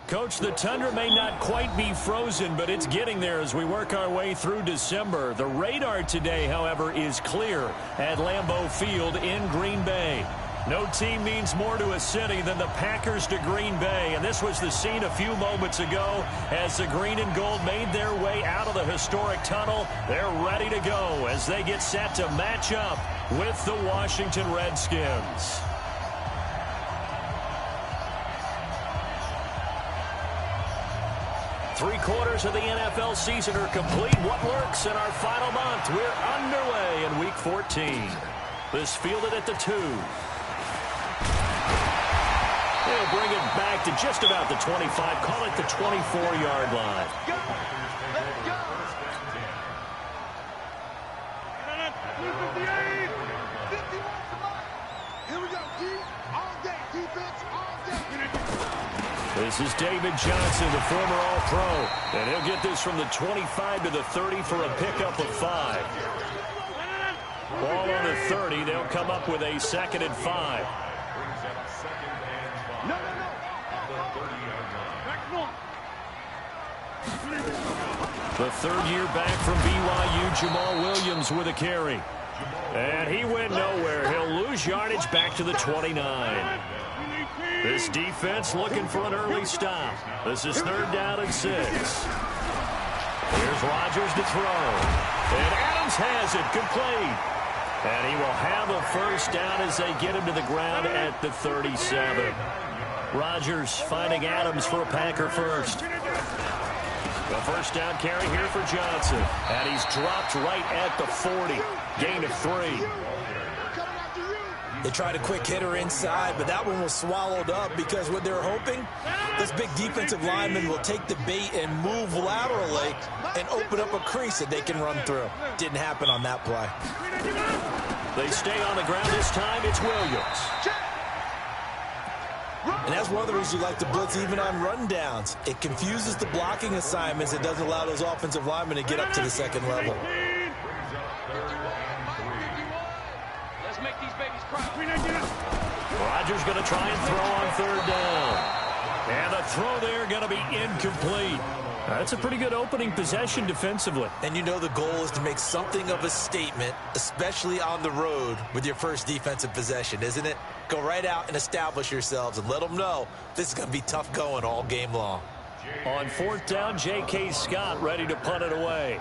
Coach, the tundra may not quite be frozen, but it's getting there as we work our way through December. The radar today, however, is clear at Lambeau Field in Green Bay. No team means more to a city than the Packers to Green Bay, and this was the scene a few moments ago as the green and gold made their way out of the historic tunnel. They're ready to go as they get set to match up with the Washington Redskins. Three-quarters of the NFL season are complete. What works in our final month? We're underway in Week 14. This fielded at the 2. They'll bring it back to just about the 25. Call it the 24-yard line. This is David Johnson, the former All-Pro, and he'll get this from the 25 to the 30 for a pickup of 5. Ball on the 30, they'll come up with a 2nd and 5. The third-year back from BYU, Jamal Williams with a carry. And he went nowhere. He'll lose yardage back to the 29. This defense looking for an early stop. This is 3rd down and 6. Here's Rodgers to throw. And Adams has it complete. And he will have a 1st down as they get him to the ground at the 37. Rodgers finding Adams for a Packer first. The 1st down carry here for Johnson. And he's dropped right at the 40. Gain of 3. They tried a quick hitter inside, but that one was swallowed up because what they're hoping, this big defensive lineman will take the bait and move laterally and open up a crease that they can run through. Didn't happen on that play. They stay on the ground this time. It's Williams. And that's one of the reasons you like to blitz even on rundowns. It confuses the blocking assignments. It doesn't allow those offensive linemen to get up to the 2nd level. Rodgers going to try and throw on 3rd down. And the throw there going to be incomplete. That's a pretty good opening possession defensively. And you know the goal is to make something of a statement, especially on the road with your first defensive possession, isn't it? Go right out and establish yourselves and let them know this is going to be tough going all game long. On 4th down, J.K. Scott ready to punt it away.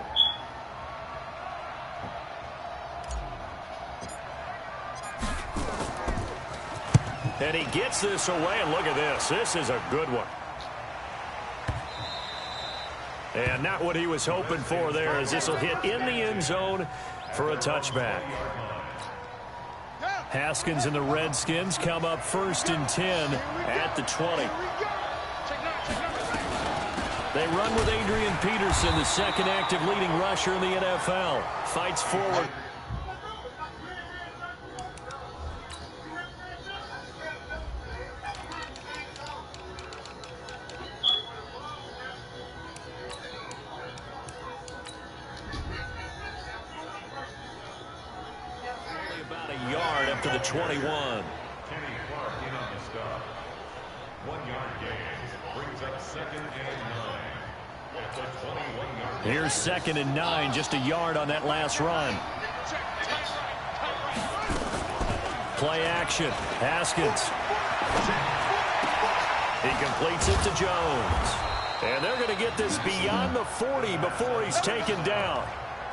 And he gets this away, and look at this. This is a good one. And not what he was hoping for there, as this will hit in the end zone for a touchback. Haskins and the Redskins come up 1st and 10 at the 20. They run with Adrian Peterson, the 2nd active leading rusher in the NFL. Fights forward. To the 21. Here's 2nd and 9, just a yard on that last run. Play action. Haskins. He completes it to Jones. And they're going to get this beyond the 40 before he's taken down.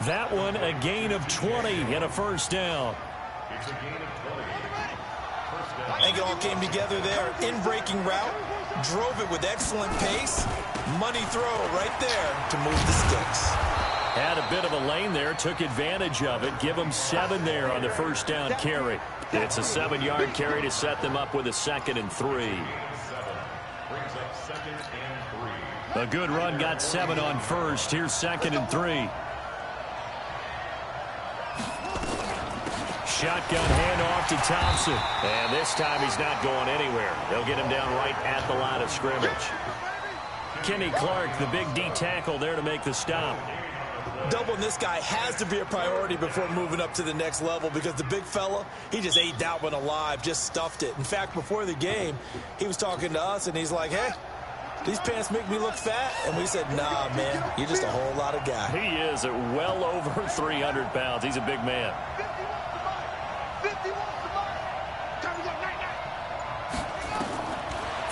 That one a gain of 20 and a 1st down. I think it all came together there. In-breaking route, drove it with excellent pace. Money throw right there to move the sticks. Had a bit of a lane there, took advantage of it. Give them 7 there on the 1st down carry. It's a 7-yard carry to set them up with a 2nd and 3. A good run got 7 on 1st. Here's 2nd and 3. Shotgun handoff to Thompson. And this time he's not going anywhere. They'll get him down right at the line of scrimmage. Kenny Clark, the big D tackle there to make the stop. Doubling this guy has to be a priority before moving up to the next level because the big fella, he just ate that one alive, just stuffed it. In fact, before the game, he was talking to us, and he's like, hey, these pants make me look fat. And we said, nah, man, you're just a whole lot of guy. He is at well over 300 pounds. He's a big man.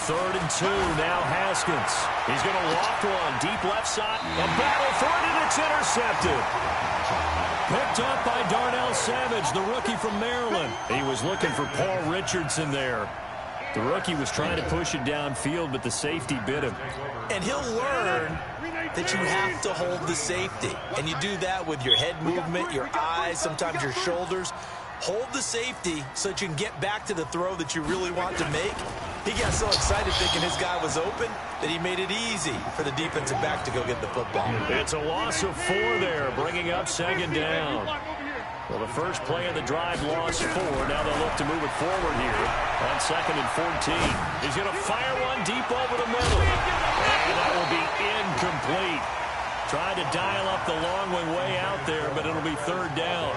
3rd and 2, now Haskins. He's going to walk one, deep left side. A battle for it, and it's intercepted. Picked up by Darnell Savage, the rookie from Maryland. He was looking for Paul Richardson there. The rookie was trying to push it downfield, but the safety bit him. And he'll learn that you have to hold the safety. And you do that with your head movement, your eyes, sometimes your shoulders. Hold the safety so that you can get back to the throw that you really want to make. He got so excited thinking his guy was open that he made it easy for the defensive back to go get the football. It's a loss of 4 there, bringing up 2nd down. Well, the first play of the drive lost 4. Now they'll look to move it forward here on 2nd and 14. He's going to fire one deep over the middle. And that will be incomplete. Tried to dial up the long one way out there, but it'll be 3rd down.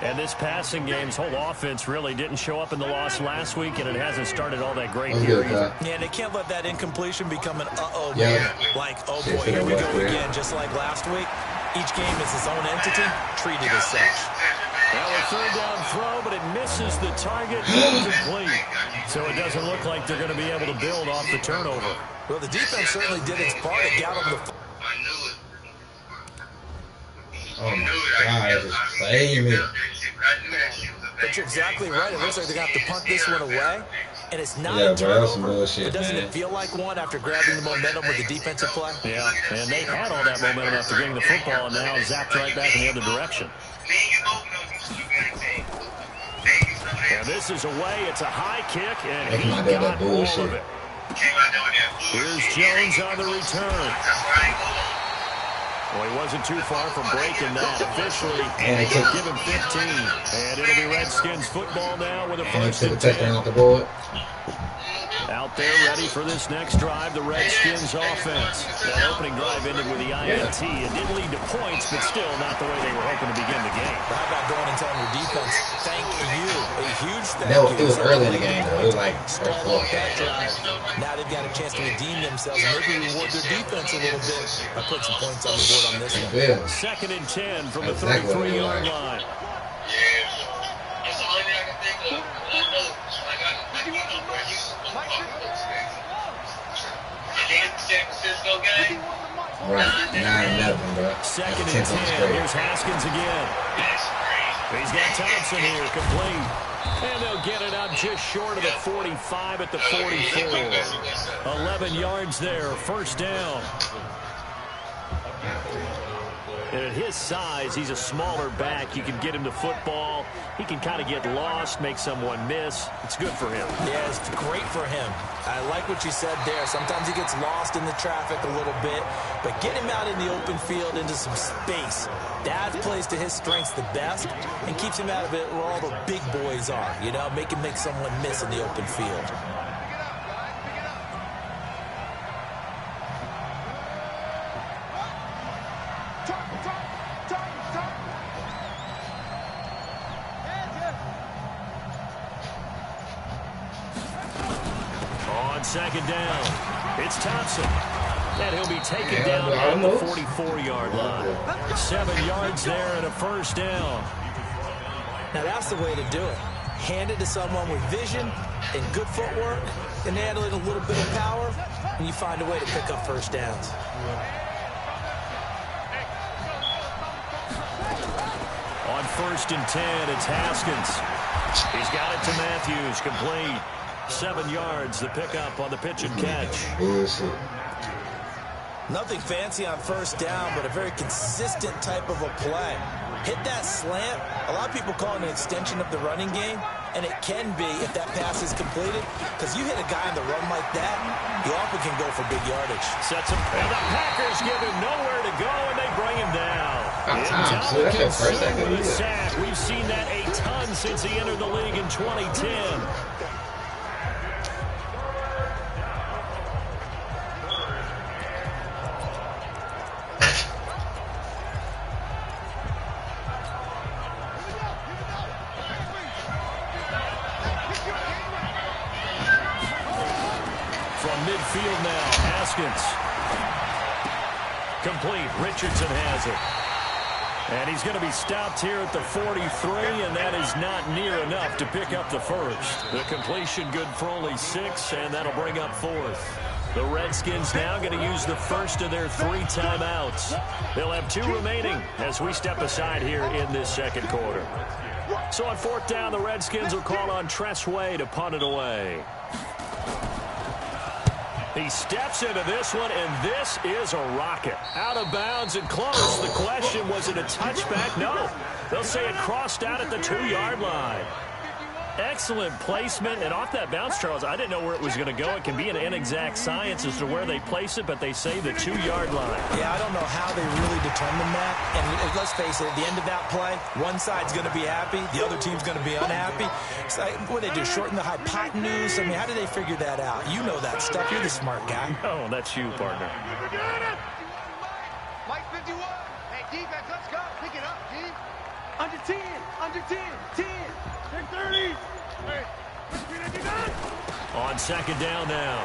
And this passing game's whole offense really didn't show up in the loss last week, and it hasn't started all that great here either. Yeah, they can't let that incompletion become an uh-oh moment. Like, oh boy, here we go again, just like last week. Each game is its own entity, treated as such. Now a 3rd down throw, but it misses the target, incomplete. So it doesn't look like they're going to be able to build off the turnover. Well, the defense certainly did its part. It got them the... Oh my God, it's playing me. But you're exactly right. It looks like they're going to have to punt this one away. And it's not a turnover. But doesn't it feel like one after grabbing the momentum with the defensive play? Yeah, and they had all that momentum after getting the football, and now zapped right back in the other direction. And this is away. It's a high kick, and he got all of it. Here's Jones on the return. Well, he wasn't too far from breaking that officially. And they give him 15. And it'll be Redskins football now with a 1st and 10. Out there ready for this next drive, the Redskins offense. That opening drive ended with the INT. It didn't lead to points, but still not the way they were hoping to begin the game. How about going and telling your defense, thank you, a huge thank you. It was early in the game, though. It was like start off that drive. Now they've got a chance to redeem themselves and maybe reward their defense a little bit by putting some points on the board on this one. 2nd and 10 from the 33-yard line. Right, 9-0, bro. 2nd and 10. Here's Haskins again. He's got Thompson here, complete. And they'll get it up just short of the 45 at the 44. 11 yards there, 1st down. And at his size, he's a smaller back. You can get him to football. He can kind of get lost, make someone miss. It's good for him. Yeah, it's great for him. I like what you said there. Sometimes he gets lost in the traffic a little bit, but get him out in the open field into some space. That plays to his strengths the best and keeps him out of it where all the big boys are, you know, make him make someone miss in the open field. On 2nd down, it's Thompson. And he'll be taken down on the 44-yard line. 7 yards there and a 1st down. Now that's the way to do it. Hand it to someone with vision and good footwork, and add a little bit of power, and you find a way to pick up 1st downs. On 1st and 10, it's Haskins. He's got it to Matthews, complete. 7 yards, the pickup on the pitch and catch. Nothing fancy on 1st down, but a very consistent type of a play. Hit that slant. A lot of people call it an extension of the running game, and it can be if that pass is completed, because you hit a guy on the run like that, you often can go for big yardage. Sets him, and the Packers give him nowhere to go, and they bring him down. With a sack. We've seen that a ton since he entered the league in 2010. midfield now. Haskins. Complete. Richardson has it. And he's going to be stopped here at the 43, and that is not near enough to pick up the first. The completion good for only 6, and that'll bring up 4th. The Redskins now going to use the first of their 3 timeouts. They'll have 2 remaining as we step aside here in this second quarter. So on 4th down, the Redskins will call on Tressway to punt it away. He steps into this one, and this is a rocket. Out of bounds and close. The question, was it a touchback? No. They'll say it crossed out at the 2-yard line. Excellent placement, and off that bounce, Charles, I didn't know where it was going to go. It can be an inexact science as to where they place it, but they say the 2-yard line. Yeah, I don't know how they really determine that. And let's face it, at the end of that play, one side's going to be happy, the other team's going to be unhappy. It's like, what do they do, shorten the hypotenuse? I mean, how do they figure that out? You know that stuff. You're the smart guy. Oh, that's you, partner. Mike 51. Hey, defense, let's go. Pick it up, G. Under 10, under 10, 10. 30. On second down now,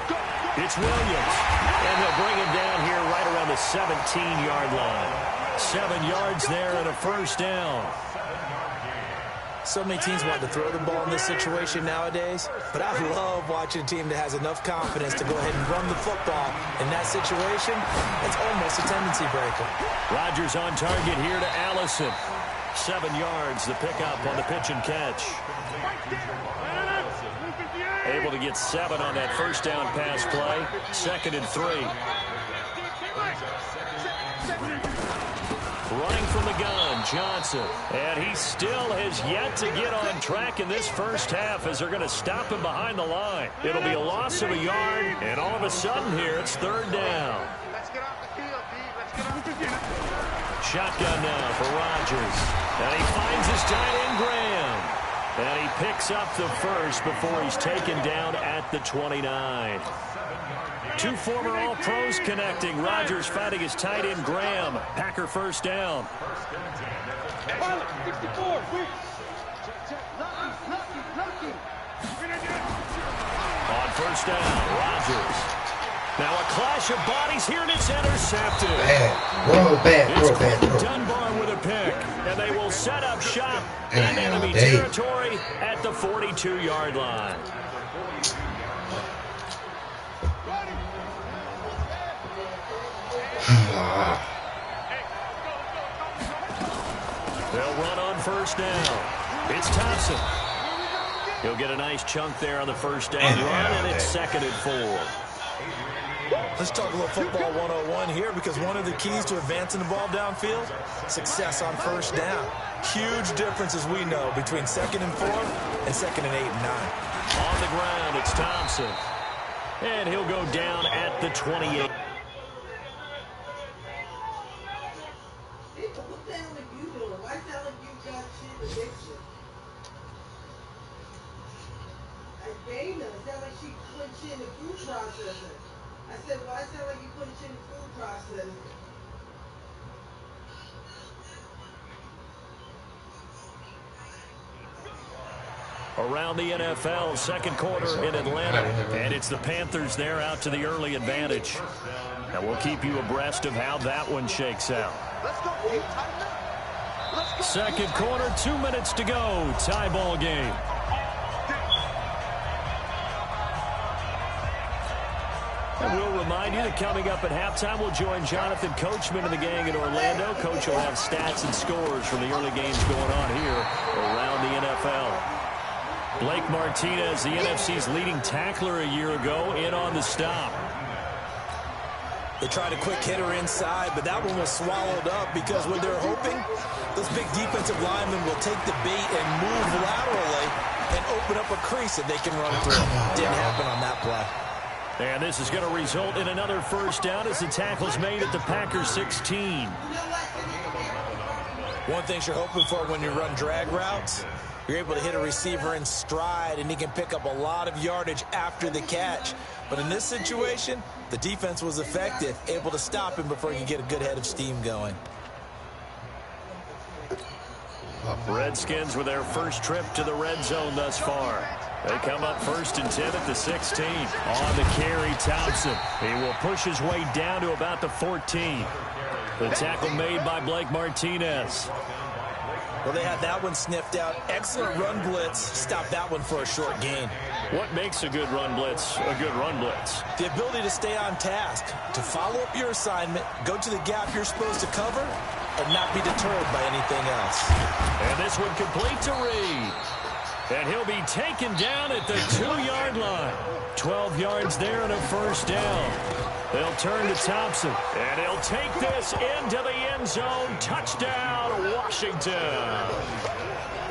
it's Williams. And they'll bring him down here right around the 17-yard line. 7 yards there and a first down. So many teams want to throw the ball in this situation nowadays, but I love watching a team that has enough confidence to go ahead and run the football. In that situation, it's almost a tendency breaker. Rodgers on target here to Allison. 7 yards, the pickup on the pitch and catch. Able to get 7 on that first down pass play. 2nd and 3. Running from the gun, Johnson. And he still has yet to get on track in this first half as they're going to stop him behind the line. It'll be a loss of a yard, and all of a sudden here it's 3rd down. Let's get off the field, D. Let's get off the field. Shotgun now for Rodgers. And he finds his tight end, Graham. And he picks up the first before he's taken down at the 29. 2 former All-Pros connecting. Rodgers fighting his tight end, Graham. Packer first down. On first down, Rodgers. Now a clash of bodies here, and it's intercepted. Bad. Bad. Dunbar with a pick, and they will set up shop in enemy territory at the 42-yard line. They'll run on first down. It's Thompson. He'll get a nice chunk there on the first down run, and it's 2nd and 4. Let's talk a little football 101 here, because one of the keys to advancing the ball downfield, success on first down. Huge difference, as we know, between 2nd and 4 and 2nd and 8 and 9. On the ground, it's Thompson. And he'll go down at the 28. I said, well, I sound like you put it in the food processor. Around the NFL, second quarter in Atlanta. And it's the Panthers there out to the early advantage. And we'll keep you abreast of how that one shakes out. Second quarter, 2 minutes to go. Tie ball game. And we'll remind you that coming up at halftime, we'll join Jonathan Coachman and the gang in Orlando. Coach will have stats and scores from the early games going on here around the NFL. Blake Martinez, the NFC's leading tackler a year ago, in on the stop. They tried a quick hitter inside, but that one was swallowed up because what they're hoping, those big defensive linemen will take the bait and move laterally and open up a crease that they can run through. Didn't happen on that play. And this is going to result in another first down as the tackle's made at the Packers 16. One thing you're hoping for when you run drag routes, you're able to hit a receiver in stride, and he can pick up a lot of yardage after the catch. But in this situation, the defense was effective, able to stop him before he could get a good head of steam going. Redskins with their first trip to the red zone thus far. They come up 1st and 10 at the 16. On the carry, Thompson. He will push his way down to about the 14. The tackle made by Blake Martinez. Well, they had that one sniffed out. Excellent run blitz. Stop that one for a short gain. What makes a good run blitz a good run blitz? The ability to stay on task, to follow up your assignment, go to the gap you're supposed to cover, and not be deterred by anything else. And this one complete to Reed. And he'll be taken down at the 2-yard line. 12 yards there and a 1st down. They'll turn to Thompson, and he'll take this into the end zone. Touchdown, Washington.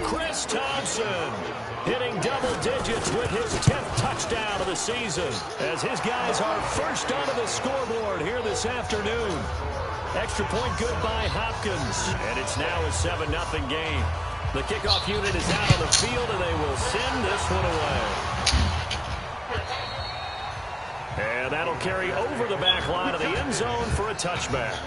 Chris Thompson hitting double digits with his 10th touchdown of the season as his guys are first onto the scoreboard here this afternoon. Extra point good by Hopkins, and it's now a 7-0 game. The kickoff unit is out on the field, and they will send this one away. And that'll carry over the back line of the end zone for a touchback.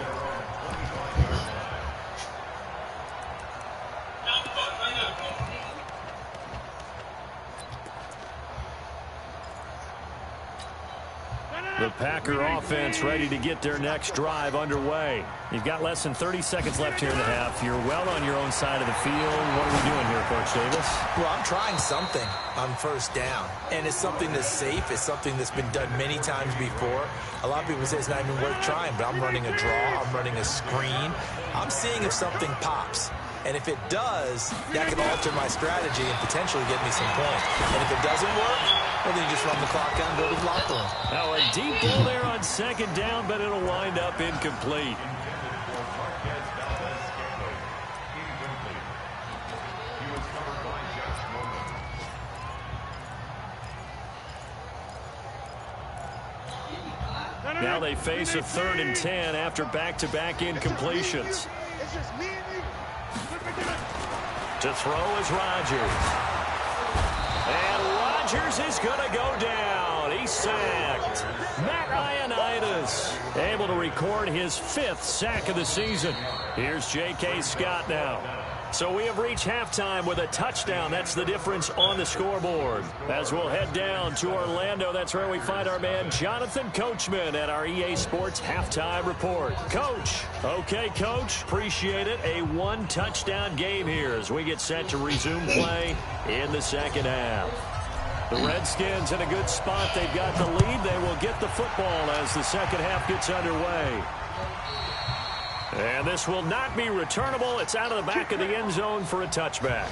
The Packer offense ready to get their next drive underway. You've got less than 30 seconds left here in the half. You're well on your own side of the field. What are we doing here, Coach Davis? Well, I'm trying something on 1st down, and it's something that's safe. It's something that's been done many times before. A lot of people say it's not even worth trying, but I'm running a draw. I'm running a screen. I'm seeing if something pops. And if it does, that can alter my strategy and potentially get me some points. And if it doesn't work, well, then you just run the clock down and go to the locker room. Now a deep ball there on 2nd down, but it'll wind up incomplete. Now they face a 3rd and 10 after back-to-back incompletions. To throw is Rodgers. And Rodgers is going to go down. He's sacked. Matt Ioannidis able to record his 5th sack of the season. Here's J.K. Scott now. So we have reached halftime with a touchdown. That's the difference on the scoreboard. As we'll head down to Orlando, that's where we find our man Jonathan Coachman at our EA Sports Halftime Report. Coach. Okay, Coach. Appreciate it. A 1-touchdown game here as we get set to resume play in the 2nd half. The Redskins in a good spot. They've got the lead. They will get the football as the 2nd half gets underway. And this will not be returnable. It's out of the back of the end zone for a touchback.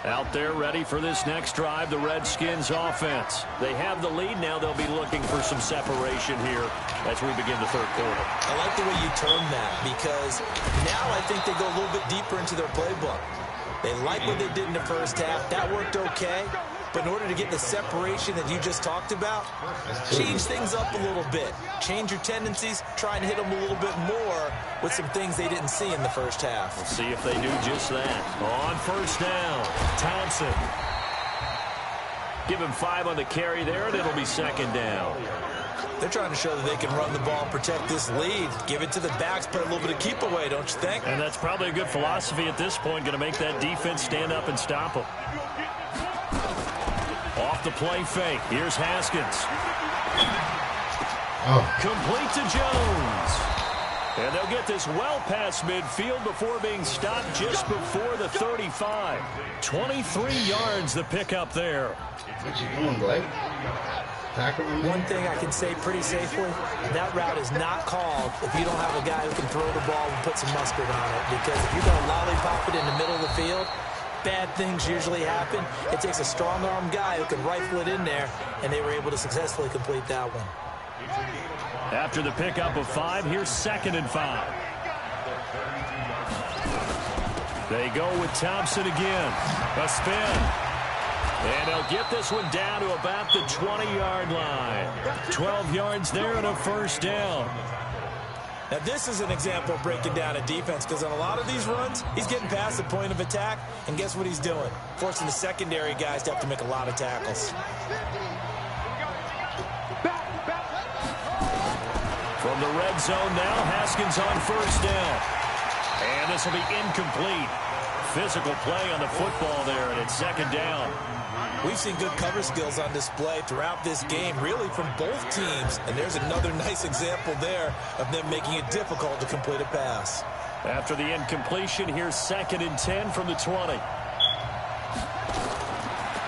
Out there ready for this next drive, the Redskins offense. They have the lead. Now they'll be looking for some separation here as we begin the 3rd quarter. I like the way you term that because now I think they go a little bit deeper into their playbook. They like what they did in the 1st half. That worked okay. But in order to get the separation that you just talked about, change things up a little bit. Change your tendencies. Try and hit them a little bit more with some things they didn't see in the 1st half. We'll see if they do just that. On 1st down, Thompson. Give him 5 on the carry there, and it'll be 2nd down. They're trying to show that they can run the ball and protect this lead. Give it to the backs, put a little bit of keep away, don't you think? And that's probably a good philosophy at this point, going to make that defense stand up and stop them. Off the play fake. Here's Haskins. Complete to Jones. And they'll get this well past midfield before being stopped just before the 35. 23 yards the pickup there. What you doing, Blake? One thing I can say pretty safely, that route is not called if you don't have a guy who can throw the ball and put some mustard on it. Because if you're going to lollipop it in the middle of the field, bad things usually happen. It takes a strong-arm guy who can rifle it in there, and they were able to successfully complete that one. After the pickup of 5, here's 2nd and 5. They go with Thompson again. A spin. And they'll get this one down to about the 20-yard line. 12 yards there and a 1st down. Now, this is an example of breaking down a defense because on a lot of these runs, he's getting past the point of attack, and guess what he's doing? Forcing the secondary guys to have to make a lot of tackles. From the red zone now, Haskins on 1st down. And this will be incomplete. physical play on the football there, and it's second down. We've seen good cover skills on display throughout this game, really from both teams. And there's another nice example there of them making it difficult to complete a pass. After the incompletion, here's 2nd and 10 from the 20.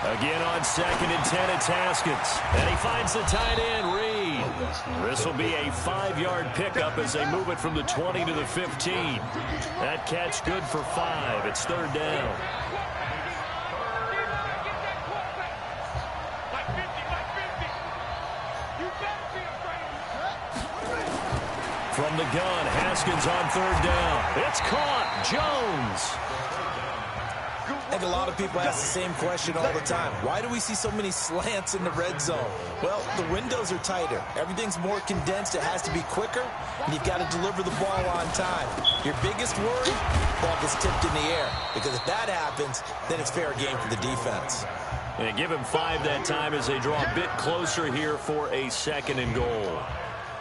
Again on 2nd and 10, it's Haskins. And he finds the tight end, Reed. This will be a 5-yard pickup as they move it from the 20 to the 15. That catch good for 5. It's 3rd down. From the gun, Haskins on 3rd down. It's caught. Jones. I think a lot of people ask the same question all the time. Why do we see so many slants in the red zone? Well, the windows are tighter. Everything's more condensed. It has to be quicker, and you've got to deliver the ball on time. Your biggest worry, ball gets tipped in the air. Because if that happens, then it's fair game for the defense. And give him 5 that time as they draw a bit closer here for a 2nd and goal.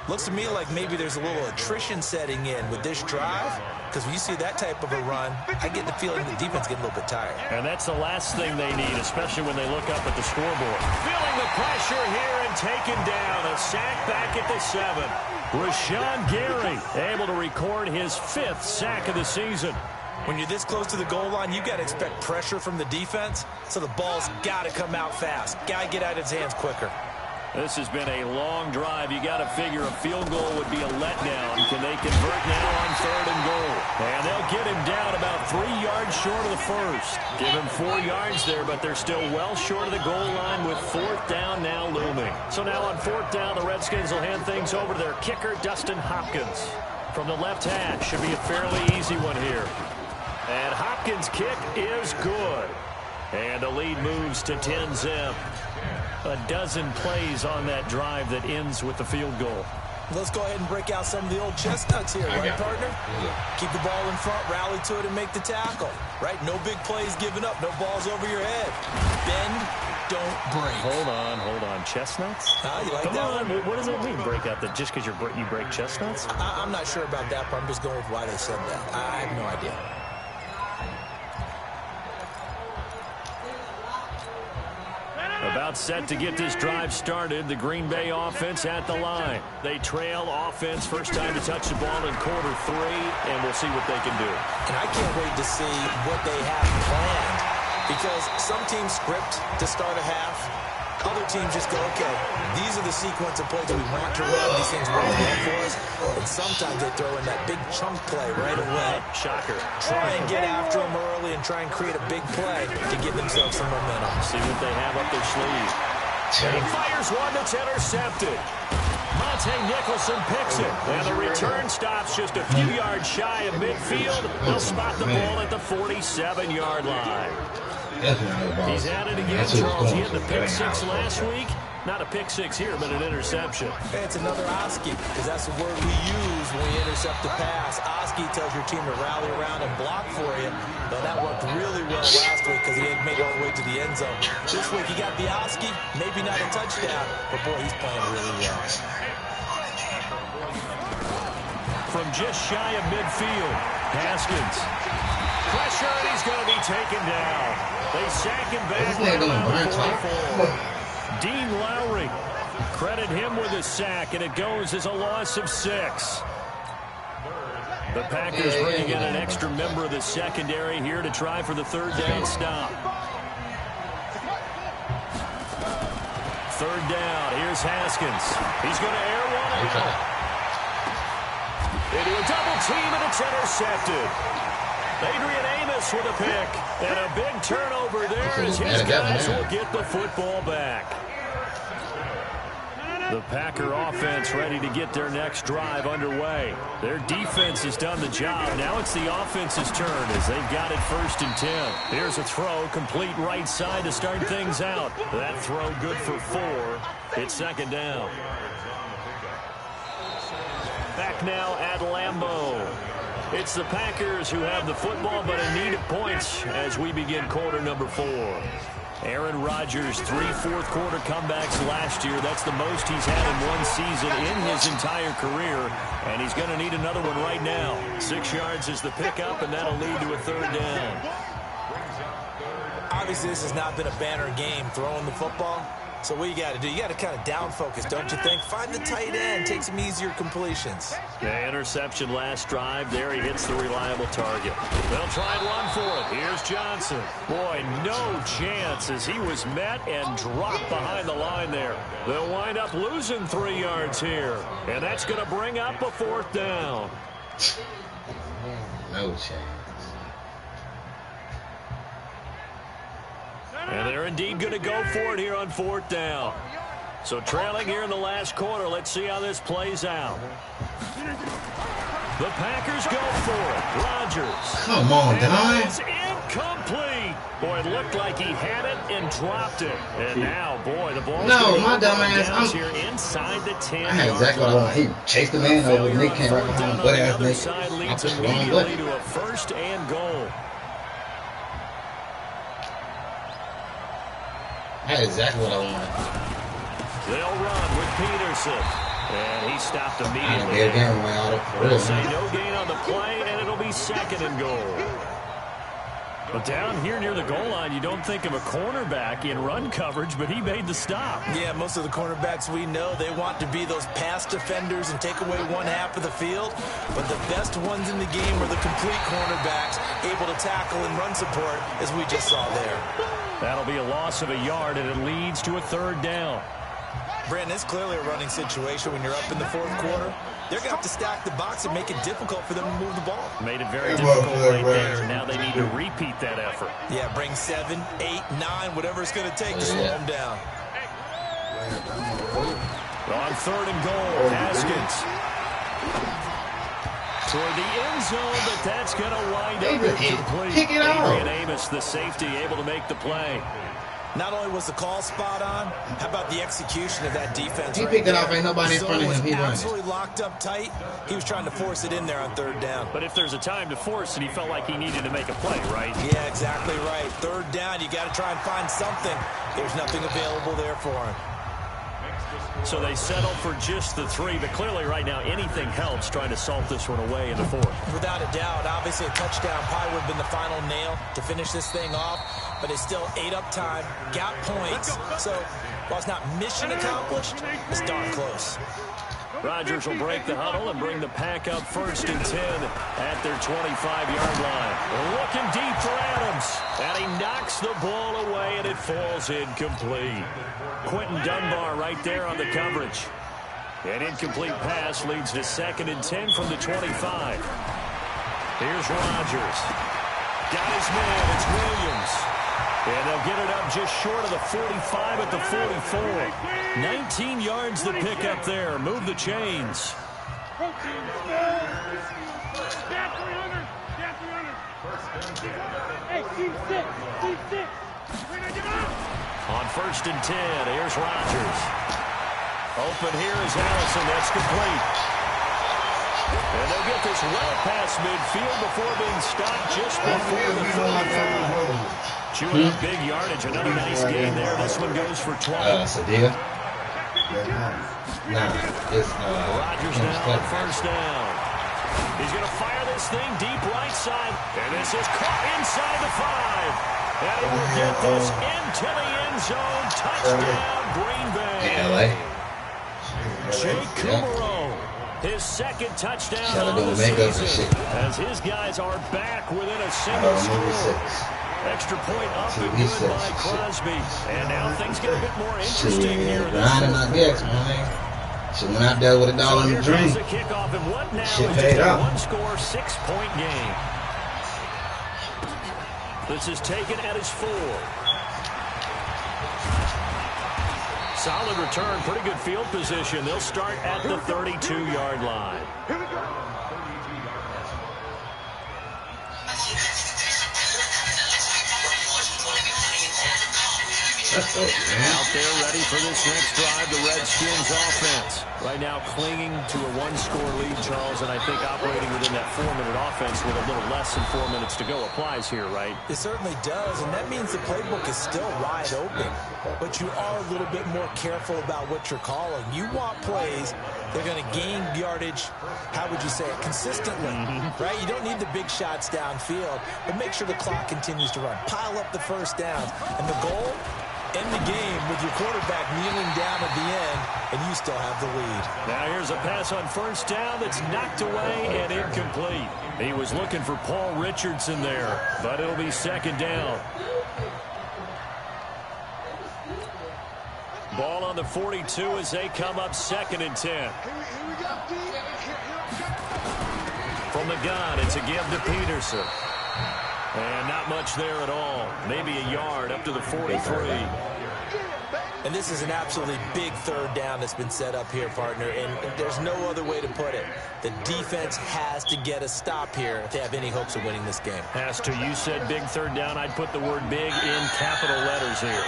Looks to me like maybe there's a little attrition setting in with this drive. Because when you see that type of a run, I get the feeling the defense getting a little bit tired. And that's the last thing they need, especially when they look up at the scoreboard. Feeling the pressure here and taken down. A sack back at the 7. Rashawn Gary able to record his 5th sack of the season. When you're this close to the goal line, you've got to expect pressure from the defense. So the ball's got to come out fast. Got to get out of his hands quicker. This has been a long drive. You got to figure a field goal would be a letdown. Can they convert now on 3rd and goal? And they'll get him down about 3 yards short of the first. Give him 4 yards there, but they're still well short of the goal line with 4th down now looming. So now on 4th down, the Redskins will hand things over to their kicker, Dustin Hopkins. From the left hash, should be a fairly easy one here. And Hopkins' kick is good. And the lead moves to 10-zip. A dozen plays on that drive that ends with the field goal. Let's go ahead and break out some of the old chestnuts here, right, partner? Keep the ball in front, rally to it, and make the tackle, right? No big plays given up, no balls over your head. Bend, don't break. Hold on. Chestnuts? You like Come that on. one? What does that mean, break out? That just because you break chestnuts? I'm not sure about that, but I'm just going with why they said that. I have no idea. About set to get this drive started. The Green Bay offense at the line. They trail offense. First time to touch the ball in quarter 3, and we'll see what they can do. And I can't wait to see what they have planned. Because some teams script to start a half. Other teams just go, okay, these are the sequence of plays that we want to run. These things work well for us. And sometimes they throw in that big chunk play right away. Shocker. Try and get after them early and try and create a big play to give themselves some momentum. See what they have up their sleeve. And he fires one that's intercepted. Monte Nicholson picks it. And the return stops just a few yards shy of midfield. They'll spot the ball at the 47-yard line. He's at it again, Charles. He had the pick 6 last week. Not a pick 6 here, but an interception. It's another Oski, because that's the word we use when we intercept a pass. Oski tells your team to rally around and block for you. But that worked really well last week because he didn't make it all the way to the end zone. This week he got the Oski, maybe not a touchdown, but boy, he's playing really well. From just shy of midfield, Haskins. Pressure, and he's going to be taken down. They sack him back around the 44. Dean Lowry, credit him with a sack, and it goes as a loss of 6. The Packers bringing in an extra member of the secondary here to try for the 3rd down stop. 3rd down, here's Haskins. He's going to air one out. Into a double team, and it's intercepted. Adrian Amos with a pick, and a big turnover there as his guys will get the football back. The Packer offense ready to get their next drive underway. Their defense has done the job. Now it's the offense's turn as they've got it 1st and 10. Here's a throw, complete right side to start things out. That throw good for 4. It's 2nd down. Back now at Lambeau. It's the Packers who have the football, but in need of points as we begin quarter number 4. Aaron Rodgers, 3 fourth-quarter comebacks last year. That's the most he's had in one season in his entire career, and he's going to need another one right now. 6 yards is the pickup, and that'll lead to a 3rd down. obviously this has not been a banner game throwing the football. So what you got to do, you got to kind of down focus, don't you think? Find the tight end, take some easier completions. The interception last drive. There he hits the reliable target. They'll try and run for it. Here's Johnson. Boy, no chance as he was met and dropped behind the line there. They'll wind up losing 3 yards here. And that's going to bring up a 4th down. No chance. And they're indeed going to go for it here on 4th down. So trailing here in the last quarter. Let's see how this plays out. The Packers go for it. Rodgers. Come on, Don. It's incomplete. Boy, it looked like he had it and dropped it. And now, boy, the ball's No, my dumb ass. I'm here inside the 10. I had exactly what I wanted. He chased the man over. Nick came right behind him. Butt ass Nick. I pushed the wrong button. To a 1st and goal. I had exactly what I wanted. They'll run with Peterson. And he stopped I immediately. didn't get him way out of They'll say no gain on the play, and it'll be 2nd and goal. But down here near the goal line, you don't think of a cornerback in run coverage, but he made the stop. Yeah, most of the cornerbacks we know, they want to be those pass defenders and take away 1/2 of the field. But the best ones in the game are the complete cornerbacks, able to tackle and run support, as we just saw there. That'll be a loss of a yard, and it leads to a 3rd down. Brandon, it's clearly a running situation when you're up in the 4th quarter. They're going to have to stack the box and make it difficult for them to move the ball. Made it very difficult right there. Now they need to repeat that effort. Yeah, bring 7, 8, 9, whatever it's going to take to slow them down. On 3rd and goal, Haskins. Toward the end zone, but that's going to wind up incomplete. Kick it off. Adrian Amos, the safety, able to make the play. Not only was the call spot on, how about the execution of that defense? He picked it off. Ain't nobody in front of him. He running. Absolutely locked up tight. He was trying to force it in there on 3rd down. But if there's a time to force it, he felt like he needed to make a play, right? Yeah, exactly right. 3rd down, you got to try and find something. There's nothing available there for him. So they settle for just the 3, but clearly right now anything helps trying to salt this one away in the 4th. Without a doubt, obviously a touchdown probably would have been the final nail to finish this thing off, but it's still 8 up time, got points, so while it's not mission accomplished, it's darn close. Rodgers will break the huddle and bring the Pack up 1st and 10 at their 25-yard line. Looking deep for Adams, and he knocks the ball away, and it falls incomplete. Quentin Dunbar right there on the coverage. An incomplete pass leads to 2nd and 10 from the 25. Here's Rodgers. Got his man, it's Williams. And they'll get it up just short of the 45 at the 44. 19 yards to pick up there. Move the chains. On 1st and 10, here's Rodgers. Open here is Allison. That's complete. And they'll get this well past midfield before being stopped just before the 45. Chewing up big yardage. Another nice gain there. This one goes for 12. Sadia? Nah, it's Rodgers now on 1st down. He's going to fire this thing deep right side. And this is caught inside the 5. And he will get this into the end zone. Touchdown, Green Bay. LA. Jake Kumaro, his 2nd touchdown of the season, as his guys are back within a single score. Extra point up and good by Crosby. And now things get a bit more interesting here. She went out there with $1 in the dream. The kickoff, and what now Shit is paid just a off. one-score, 6-point game. This is taken at his 4. Solid return, pretty good field position. They'll start at the 32-yard line. Here we go. That's it, man. Out there ready for this next drive, the Redskins offense. Right now clinging to a one-score lead, Charles, and I think operating within that 4-minute offense with a little less than 4 minutes to go applies here, right? It certainly does, and that means the playbook is still wide open. But you are a little bit more careful about what you're calling. You want plays that are going to gain yardage, how would you say it, consistently, right? You don't need the big shots downfield, but make sure the clock continues to run. Pile up the first downs, and the goal, end the game with your quarterback kneeling down at the end, and you still have the lead. Now here's a pass on first down that's knocked away and incomplete. He was looking for Paul Richardson there, but it'll be second down. Ball on the 42 as they come up 2nd and 10. From the gun, it's a give to Peterson. And not much there at all. Maybe a yard up to the 43. And this is an absolutely big third down that's been set up here, partner, and there's no other way to put it. The defense has to get a stop here if they have any hopes of winning this game. Has to. You said big third down. I'd put the word big in capital letters here.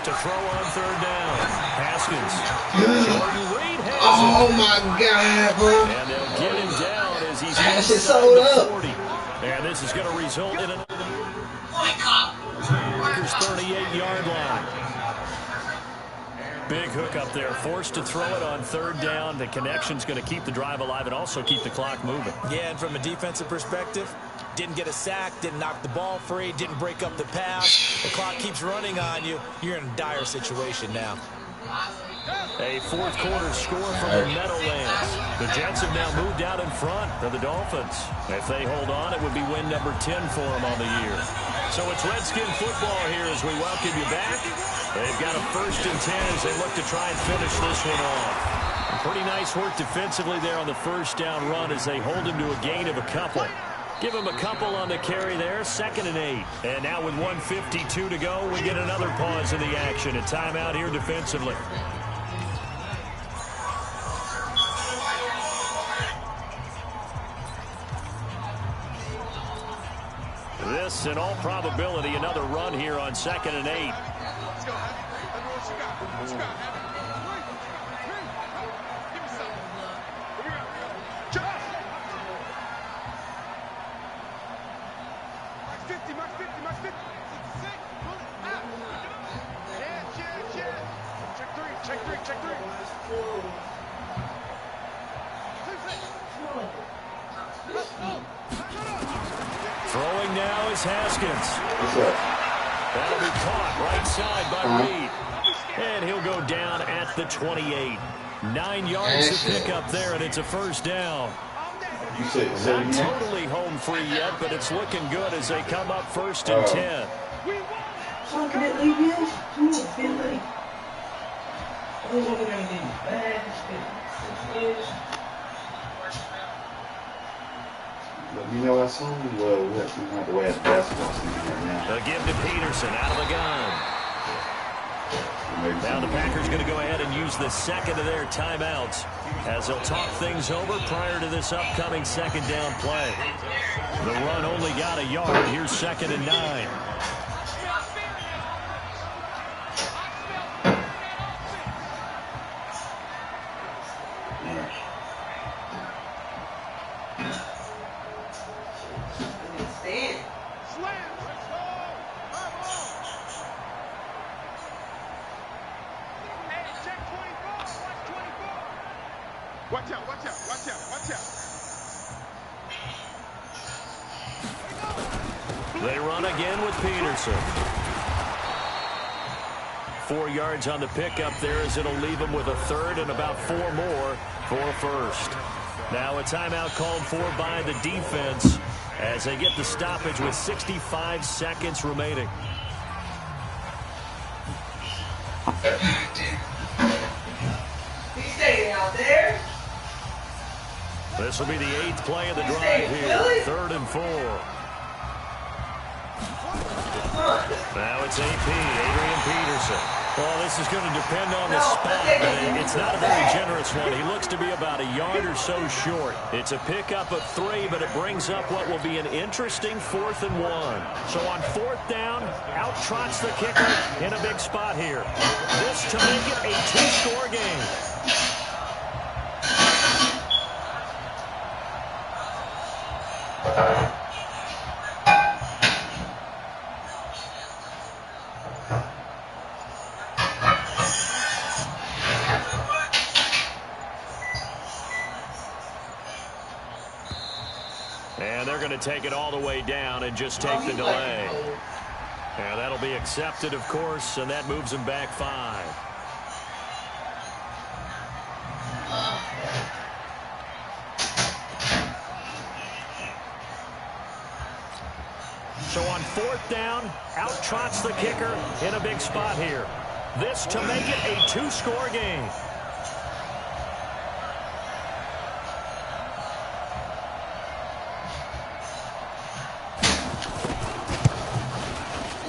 To throw on third down. Haskins. Jordan Reed has Oh my God, bro. and they'll get him down as he's That shit inside sold the up. 40. And this is going to result in a Packers 38-yard line. Big hook up there. Forced to throw it on third down. The connection's going to keep the drive alive and also keep the clock moving. Yeah, and from a defensive perspective, didn't get a sack, didn't knock the ball free, didn't break up the pass. The clock keeps running on you. You're in a dire situation now. A fourth-quarter score from the Meadowlands. The Jets have now moved out in front of the Dolphins. If they hold on, it would be win number 10 for them on the year. So it's Redskin football here as we welcome you back. They've got a 1st and 10 as they look to try and finish this one off. Pretty nice work defensively there on the first down run as they hold him to a gain of a couple. Give him a couple on the carry there, 2nd and 8. And now with 1:52 to go, we get another pause in the action. A timeout here defensively. This, in all probability, another run here on 2nd and 8. Let's go, Abby. Let me know what you got. What you got, Abby? Give me some. Here we go. Josh! Max 50, Max 50, Max 50. 66. Pull it out. Yeah. Check three. Throwing now is Haskins. That'll be caught right side by Reed. And he'll go down at the 28. 9 yards to pick up there, and it's a first down. Not totally home free yet, but it's looking good as they come up 1st and 10. Fucking it, leave this. Come on, Finley. Oh, we're gonna need bad. You know that song? Well, we have the way of basketball season right now. A give to Peterson out of the gun. Now the Packers going to go ahead and use the 2nd of their timeouts as they'll talk things over prior to this upcoming 2nd down play. The run only got a yard. Here's 2nd and 9. Watch out. They run again with Peterson. 4 yards on the pickup there as it'll leave them with a 3rd and about 4 more for a 1st. Now a timeout called for by the defense as they get the stoppage with 65 seconds remaining. He's staying out there. This will be the 8th play of the drive here. 3rd and 4. Now it's AP, Adrian Peterson. Well, this is going to depend on the spot, but it's not a very generous one. He looks to be about a yard or so short. It's a pickup of 3, but it brings up what will be an interesting 4th and 1. So on 4th down, out trots the kicker in a big spot here. This to make it a 2-score game. And they're going to take it all the way down and just take the delay. And that'll be accepted, of course, and that moves them back 5. So on 4th down, out trots the kicker in a big spot here. This to make it a 2-score game.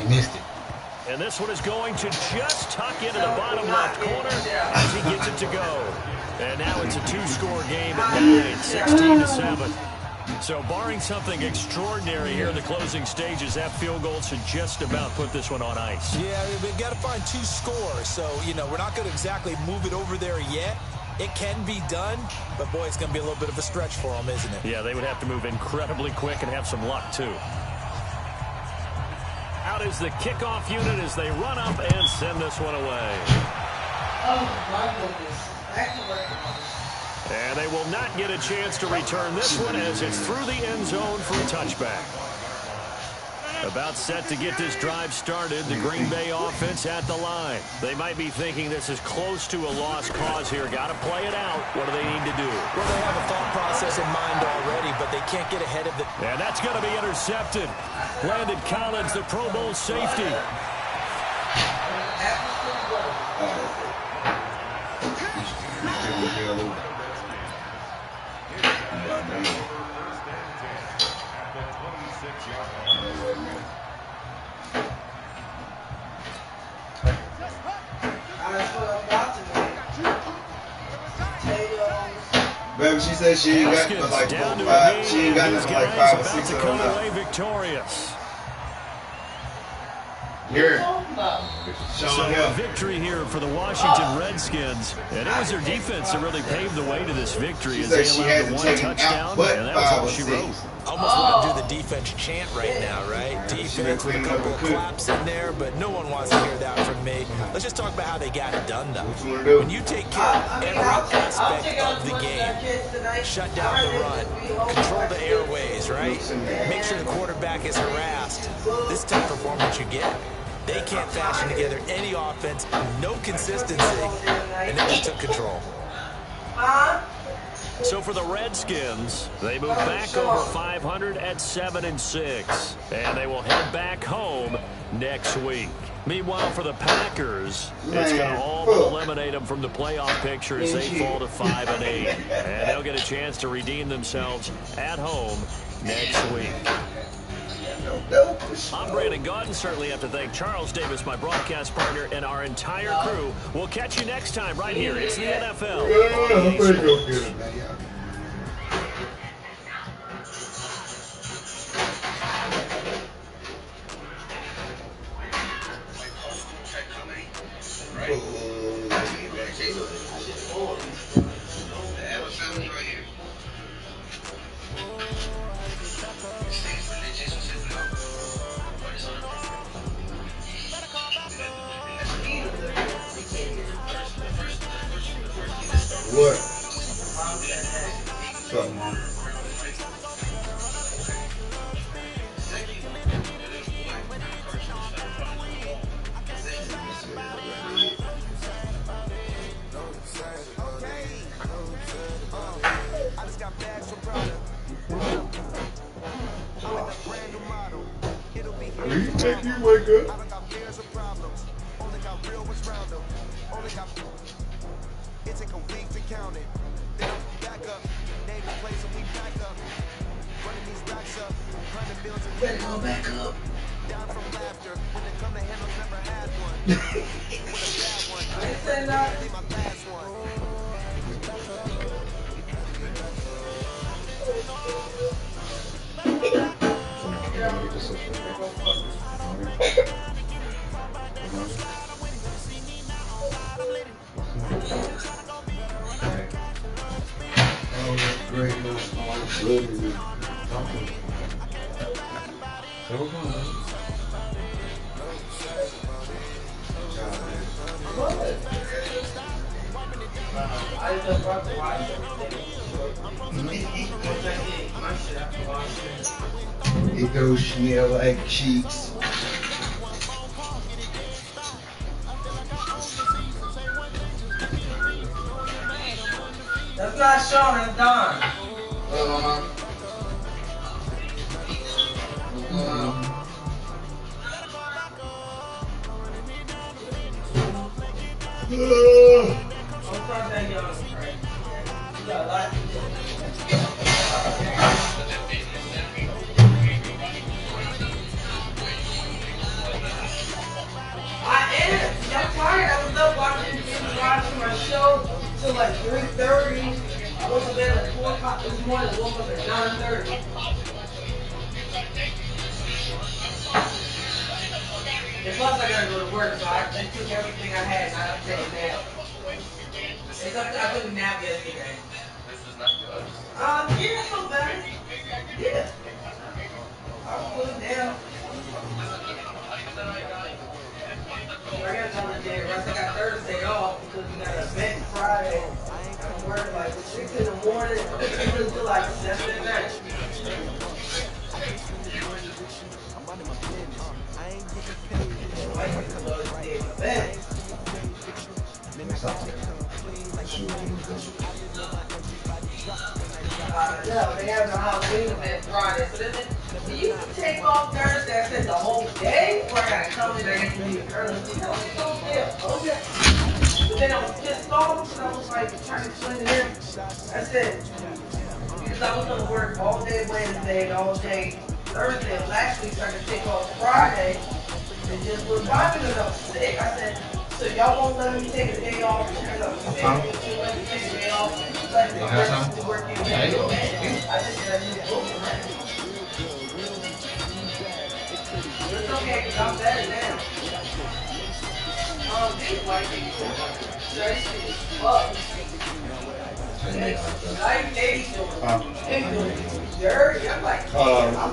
Missed it. And this one is going to just tuck into the bottom left corner as he gets it to go. And now it's a 2-score game at 9, 16-7. So barring something extraordinary here in the closing stages, that field goal should just about put this one on ice. Yeah, we've got to find 2 scores. So, you know, we're not going to exactly move it over there yet. It can be done, but boy, it's going to be a little bit of a stretch for them, isn't it? Yeah, they would have to move incredibly quick and have some luck, too. Out is the kickoff unit as they run up and send this one away. Oh, my goodness. And they will not get a chance to return this one as it's through the end zone for a touchback. About set to get this drive started, the Green Bay offense at the line. They might be thinking this is close to a lost cause here. Got to play it out. What do they need to do? Well, they have a thought process in mind already, but they can't get ahead of it. And that's going to be intercepted. Landon Collins, the Pro Bowl safety. Baby, she said she ain't got but like down 5. She ain't got nothing like 5 or 6 to of come them away now. victorious. Here. So a victory here for the Washington Redskins. And it was their defense that really paved the way to this victory as they allowed the 1 touchdown, and that was all she wrote. Almost want to do the defense chant right now, right? Defense with a couple of claps in there, but no one wants to hear that from me. Let's just talk about how they got it done, though. When you take care of every aspect of the game, shut down the run, control the airways, right? Make sure the quarterback is harassed. This type of performance you get. They can't fashion together any offense, no consistency, and they just took control. So for the Redskins, they move back over 500 at 7-6, and they will head back home next week. Meanwhile, for the Packers, it's going to all but eliminate them from the playoff picture as they fall to 5-8, and they'll get a chance to redeem themselves at home next week. I'm Brandon Gaudin. Certainly have to thank Charles Davis, my broadcast partner, and our entire crew. We'll catch you next time right here. It's the NFL. What? What's up, man? Will you make you wake up? Take a week to count it. Then back up, name the place and we back up. Running these racks up, 100 bills and Better go back up. It goes smell like cheeks. That's not Sean, that's Don. What's going on? I'm trying that young, right? You got a lot to do. I'm tired. I was up watching my show till like 3:30. I woke up at like 4 o'clock this morning. I woke up at 9:30. And plus I gotta go to work, so I took everything I had and I took a nap. I took a nap yesterday. Yeah, I feel better. Yeah. I was putting down. I got another day of rest. I got Thursday off because we got an event Friday. I work like 6 in the morning until like 7 at night. No, they have a Halloween event Friday. So then you can take off Thursday. I said the whole day, or I gotta come in there and leave early. Okay. But then I was pissed off because I was like trying to explain to him. I said, because I was gonna work all day Wednesday and all day Thursday of last week, so I could take off Friday and just was vibing because I was sick. I said, so y'all won't let me take a day off because I'm sick. You let me take a day off. Let me work in the I just said I need to book for that. It's okay because I'm better now. These white people, thirsty as fuck. Like they doing dirty. I'm like,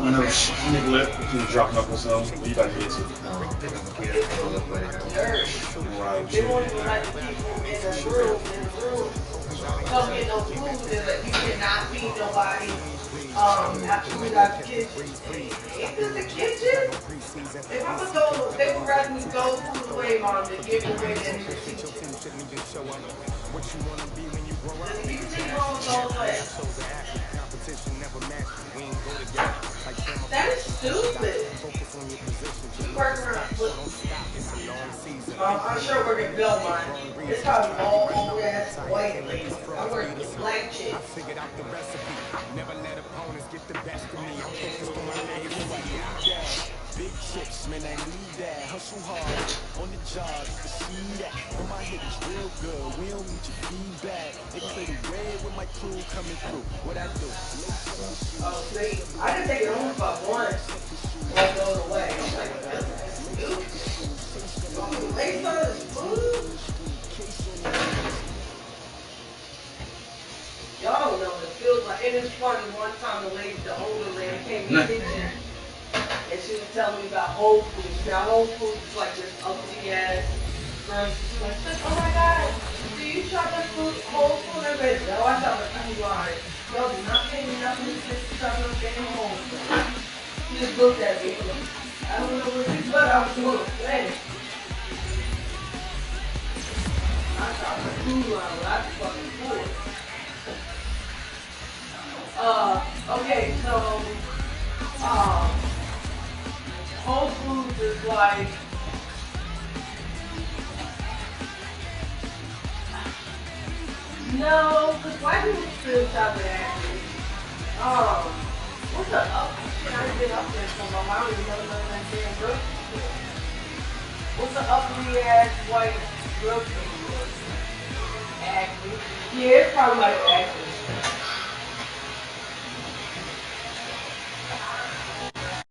Whenever Nick left, he was dropping off with some. You about to get to. dirty. They won't even let the people in the room. Don't get no food. They're like, you cannot feed nobody. After we got the kitchen. Ain't this the kitchen? If I'm gonna go, they would rather me throw food away, Mom, than give it away than in the kitchen. You can take home those away. That is stupid. You work around. I'm sure we're gonna build mine. It's probably all old ass white. I work with black chicks. Never let opponents get the best of me. I'm focused on my legacy. Big chips, man, I need that. Hustle hard on the job, you can see that. When my hit is real good, we don't need your feedback. They play the way with my crew coming through. What I do? Oh, see, I didn't take it home about once. Or go away. I'm like, that's stupid. You waste all this food? Y'all don't know what it feels like. It is funny. One time the older lady came in the kitchen and she was telling me about Whole Foods. Now Whole Foods is like this ugly ass grocery store. She's like, oh my God, do you shop at Whole Foods? I said, no, I shop at Food Line. Y'all do not pay me nothing to shop at damn Whole Foods. She just looked at me. I don't know what she said. I was doing a thing. I shop at Food Line, but I just fucking poor. Okay, so, Whole Foods is like, no, because white people still shop at Ashley. What's up? I've been up there so long, I don't even know none of that damn grocery store. What's the uppity ass white grocery store? Acme. Yeah, it's probably like Acme.